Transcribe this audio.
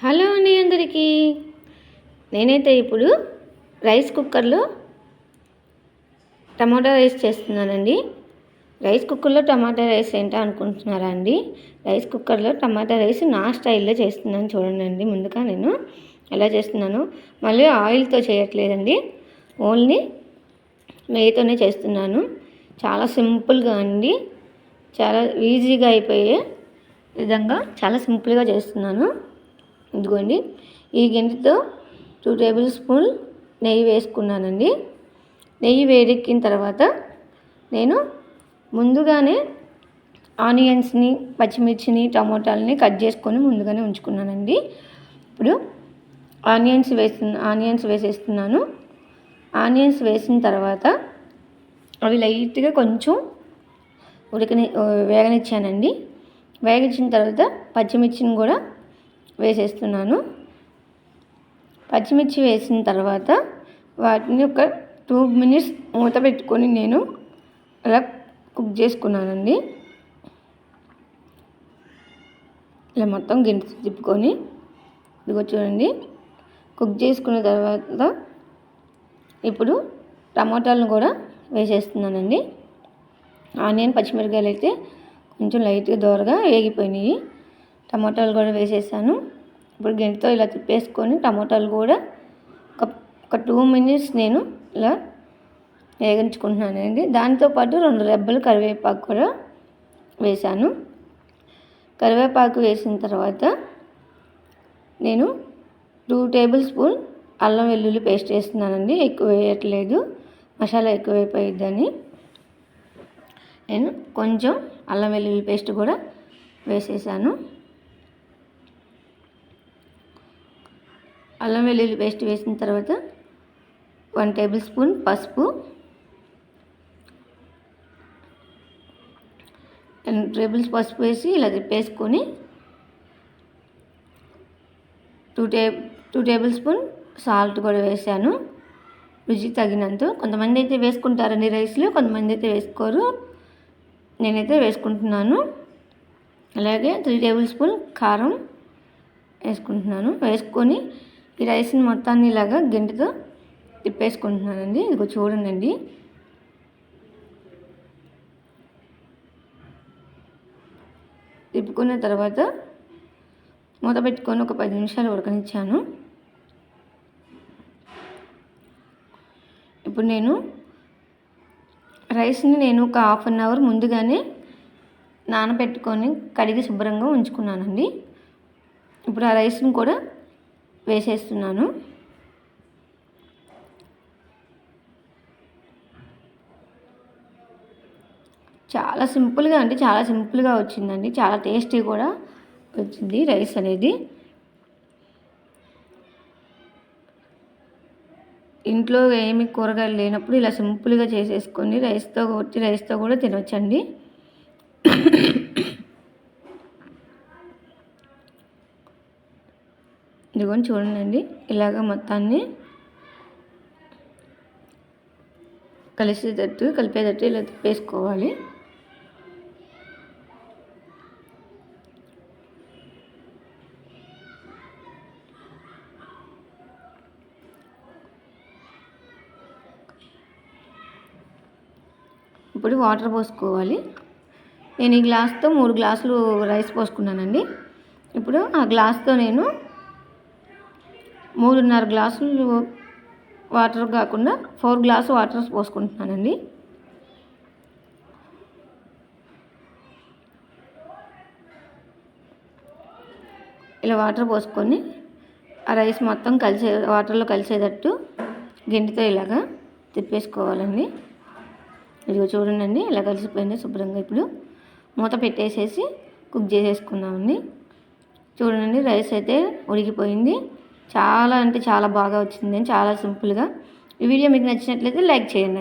Hello అండి అందరికీ. నేనైతే ఇప్పుడు రైస్ కుక్కర్లో టమాటా రైస్ చేస్తున్నానండి. రైస్ కుక్కర్లో టమాటా రైస్ ఏంటో అనుకుంటున్నారా అండి? రైస్ కుక్కర్లో టమాటా రైస్ నా స్టైల్లో చేస్తున్నాను చూడండి. ముందుగా నేను ఎలా చేస్తున్నాను, మళ్ళీ ఆయిల్తో చేయట్లేదండి, ఓన్లీ నెయ్యితోనే చేస్తున్నాను. చాలా సింపుల్గా అండి, చాలా ఈజీగా అయిపోయే విధంగా చాలా సింపుల్గా చేస్తున్నాను. ఇదిగోండి, ఈ గిన్నెతో 2 టేబుల్ స్పూన్ నెయ్యి వేసుకున్నానండి. నెయ్యి వేడెక్కిన తర్వాత నేను ముందుగానే ఆనియన్స్ని, పచ్చిమిర్చిని, టమోటాలని కట్ చేసుకొని ముందుగానే ఉంచుకున్నానండి. ఇప్పుడు ఆనియన్స్ వేసేస్తున్నాను. ఆనియన్స్ వేసిన తర్వాత అవి లైట్గా కొంచెం వేగనిచ్చానండి. వేగించిన తర్వాత పచ్చిమిర్చిని కూడా వేసేస్తున్నాను. పచ్చిమిర్చి వేసిన తర్వాత వాటిని ఒక 2 మినిట్స్ మూత పెట్టుకొని నేను అలా కుక్ చేసుకున్నానండి. ఇలా మొత్తం గిన్నె తిప్పుకొని ఇదిగో చూడండి, కుక్ చేసుకున్న తర్వాత ఇప్పుడు టమాటాలను కూడా వేసేస్తున్నానండి. ఆనియన్, పచ్చిమిరపకాయలు అయితే కొంచెం లైట్గా దోరగా వేగిపోయినాయి. టమాటాలు కూడా వేసేసాను. ఇప్పుడు గిన్నెతో ఇలా తిప్పేసుకొని టమాటాలు కూడా ఒక 2 మినిట్స్ నేను ఇలా వేగించుకుంటున్నానండి. దాంతోపాటు 2 రెబ్బలు కరివేపాకు కూడా వేసాను. కరివేపాకు వేసిన తర్వాత నేను 2 టేబుల్ స్పూన్ అల్లం వెల్లుల్లి పేస్ట్ వేస్తున్నానండి. ఎక్కువ వేయట్లేదు, మసాలా ఎక్కువైపోయిద్దని. నేను కొంచెం అల్లం వెల్లుల్లి పేస్ట్ కూడా వేసేసాను. అల్లం వెల్లుల్లి పేస్ట్ వేసిన తర్వాత 1 టేబుల్ స్పూన్ పసుపు, 2 టేబుల్స్ పసుపు వేసి ఇలా తిప్పేసుకొని 2 టేబుల్ స్పూన్ సాల్ట్ కూడా వేసాను, రుచి తగినంత. కొంతమంది అయితే వేసుకుంటారండి రైస్లో, కొంతమంది అయితే వేసుకోరు. నేనైతే వేసుకుంటున్నాను. అలాగే 3 టేబుల్ స్పూన్ కారం వేసుకుంటున్నాను. వేసుకొని ఈ రైస్ని మొత్తాన్ని ఇలాగా గంటెతో తిప్పేసుకుంటున్నానండి. ఇదిగో చూడండి, తిప్పుకున్న తర్వాత మూత పెట్టుకొని ఒక 10 నిమిషాలు ఉడకనిచ్చాను. ఇప్పుడు నేను రైస్ని ఒక 1/2 అవర్ ముందుగానే నానబెట్టుకొని కడిగి శుభ్రంగా ఉంచుకున్నానండి. ఇప్పుడు ఆ రైస్ని కూడా వేసేస్తున్నాను. చాలా సింపుల్గా అంటే చాలా సింపుల్గా వచ్చిందండి. చాలా టేస్టీ కూడా వచ్చింది రైస్ అనేది. ఇంట్లో ఏమి కూరగాయలు లేనప్పుడు ఇలా సింపుల్గా చేసేసుకొని రైస్తో కూడా తినొచ్చండి. ఇదిగోని చూడండి, ఇలాగ మొత్తాన్ని కలిపేటట్టు ఇలా తిప్పేసుకోవాలి. ఇప్పుడు వాటర్ పోసుకోవాలి. నేను ఈ గ్లాస్తో 3 గ్లాసులు రైస్ పోసుకున్నానండి. ఇప్పుడు ఆ గ్లాస్తో నేను 3.5 గ్లాసులు వాటర్ కాకుండా 4 గ్లాసు వాటర్ పోసుకుంటున్నానండి. ఇలా వాటర్ పోసుకొని ఆ రైస్ మొత్తం వాటర్లో కలిసేటట్టు గిన్నెతో ఇలాగా తిప్పేసుకోవాలండి. ఇదిగో చూడండి, ఇలా కలిసిపోయింది శుభ్రంగా. ఇప్పుడు మూత పెట్టేసేసి కుక్ చేసేసుకున్నామండి. చూడండి, రైస్ అయితే ఉడికిపోయింది. చాలా అంటే చాలా బాగా వచ్చింది, చాలా సింపుల్గా. ఈ వీడియో మీకు నచ్చినట్లయితే లైక్ చేయండి.